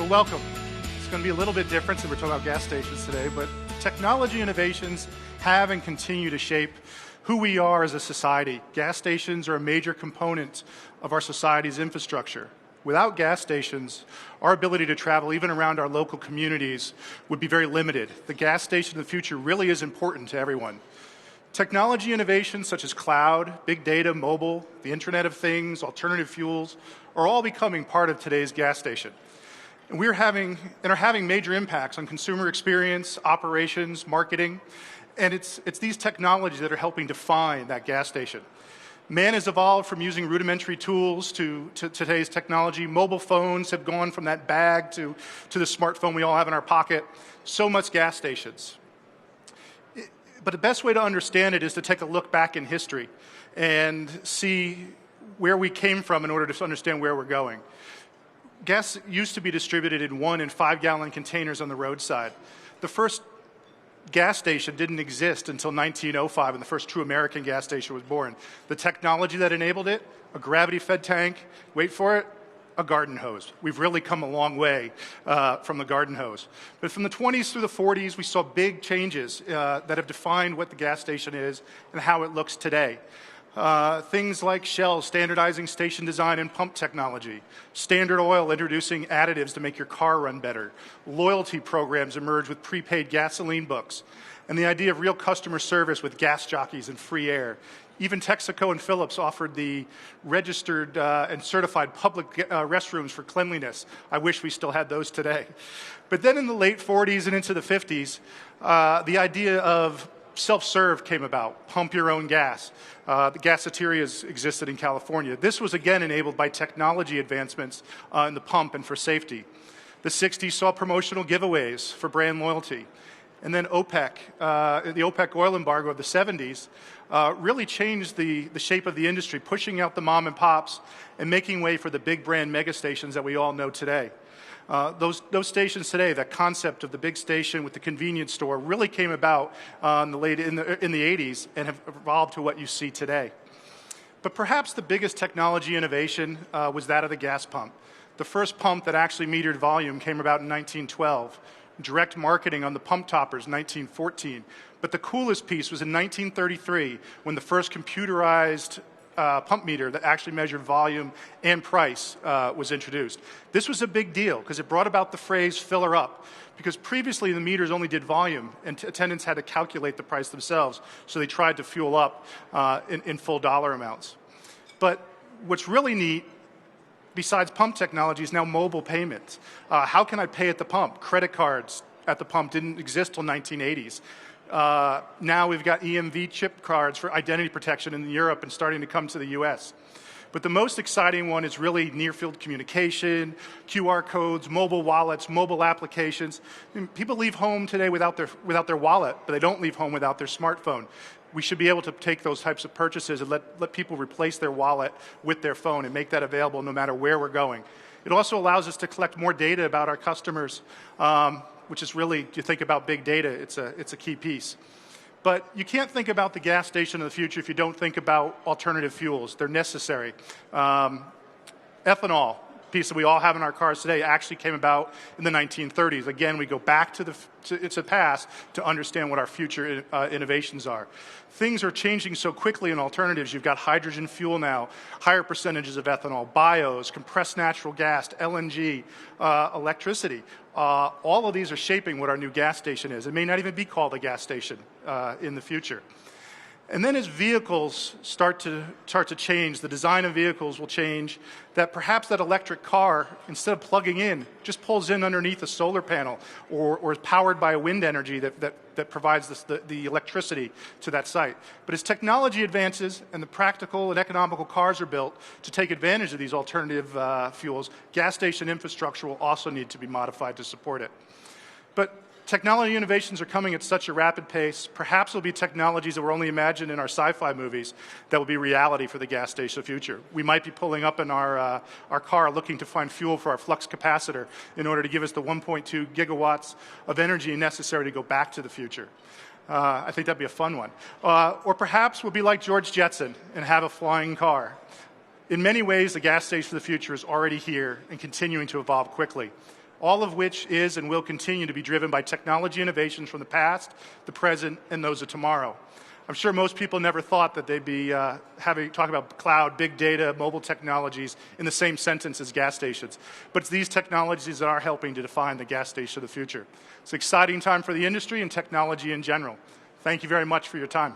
Well, welcome. It's going to be a little bit different since we're talking about gas stations today, but technology innovations have and continue to shape who we are as a society. Gas stations are a major component of our society's infrastructure. Without gas stations, our ability to travel even around our local communities would be very limited. The gas station of the future really is important to everyone. Technology innovations such as cloud, big data, mobile, the Internet of Things, alternative fuels, are all becoming part of today's gas station. And are having major impacts on consumer experience, operations, marketing, and it's these technologies that are helping define that gas station. Man has evolved from using rudimentary tools to today's technology. Mobile phones have gone from that bag to the smartphone we all have in our pocket. So much gas stations. But the best way to understand it is to take a look back in history and see where we came from in order to understand where we're going. Gas used to be distributed in 1- and 5-gallon containers on the roadside. The first gas station didn't exist until 1905, when the first true American gas station was born. The technology that enabled it, a gravity-fed tank, wait for it, a garden hose. We've really come a long way from the garden hose. But from the 20s through the 40s, we saw big changes that have defined what the gas station is and how it looks today. Things like Shell standardizing station design and pump technology, Standard Oil introducing additives to make your car run better, loyalty programs emerge with prepaid gasoline books, and the idea of real customer service with gas jockeys and free air. Even Texaco and Phillips offered the registered and certified public restrooms for cleanliness. I wish we still had those today. But then in the late 40s and into the 50s, the idea of self-serve came about, pump your own gas. The gaseterias existed in California. This was again enabled by technology advancements in the pump and for safety. The 60s saw promotional giveaways for brand loyalty. And then OPEC, the OPEC oil embargo of the 70s, really changed the shape of the industry, pushing out the mom and pops and making way for the big brand mega stations that we all know today. Those stations today, that concept of the big station with the convenience store, really came about in the 80s and have evolved to what you see today. But perhaps the biggest technology innovation was that of the gas pump. The first pump that actually metered volume came about in 1912. Direct marketing on the pump toppers, 1914. But the coolest piece was in 1933 when the first computerized pump meter that actually measured volume and price was introduced. This was a big deal because it brought about the phrase "fill her up," because previously the meters only did volume and attendants had to calculate the price themselves, so they tried to fuel up in full dollar amounts. But what's really neat, besides pump technology, is now mobile payments. How can I pay at the pump? Credit cards at the pump didn't exist till 1980s. Now we've got EMV chip cards for identity protection in Europe and starting to come to the US. But the most exciting one is really near-field communication, QR codes, mobile wallets, mobile applications. People leave home today without their wallet, but they don't leave home without their smartphone. We should be able to take those types of purchases and let people replace their wallet with their phone and make that available no matter where we're going. It also allows us to collect more data about our customers, which is really, you think about big data, it's a key piece. But you can't think about the gas station of the future if you don't think about alternative fuels. They're necessary. Ethanol, piece that we all have in our cars today, actually came about in the 1930s. Again, we go back to the past to understand what our future innovations are. Things are changing so quickly in alternatives. You've got hydrogen fuel now, higher percentages of ethanol, bios, compressed natural gas, LNG, electricity. All of these are shaping what our new gas station is. It may not even be called a gas station in the future. And then as vehicles start to change, the design of vehicles will change, that perhaps that electric car, instead of plugging in, just pulls in underneath a solar panel or is powered by a wind energy that provides the electricity to that site. But as technology advances and the practical and economical cars are built to take advantage of these alternative fuels, gas station infrastructure will also need to be modified to support it. But technology innovations are coming at such a rapid pace. Perhaps it'll be technologies that were only imagined in our sci-fi movies that will be reality for the gas station of the future. We might be pulling up in our car looking to find fuel for our flux capacitor in order to give us the 1.2 gigawatts of energy necessary to go back to the future. I think that'd be a fun one. Or perhaps we'll be like George Jetson and have a flying car. In many ways, the gas station of the future is already here and continuing to evolve quickly. all of which is and will continue to be driven by technology innovations from the past, the present, and those of tomorrow. I'm sure most people never thought that they'd be talking about cloud, big data, mobile technologies in the same sentence as gas stations. But it's these technologies that are helping to define the gas station of the future. It's an exciting time for the industry and technology in general. Thank you very much for your time.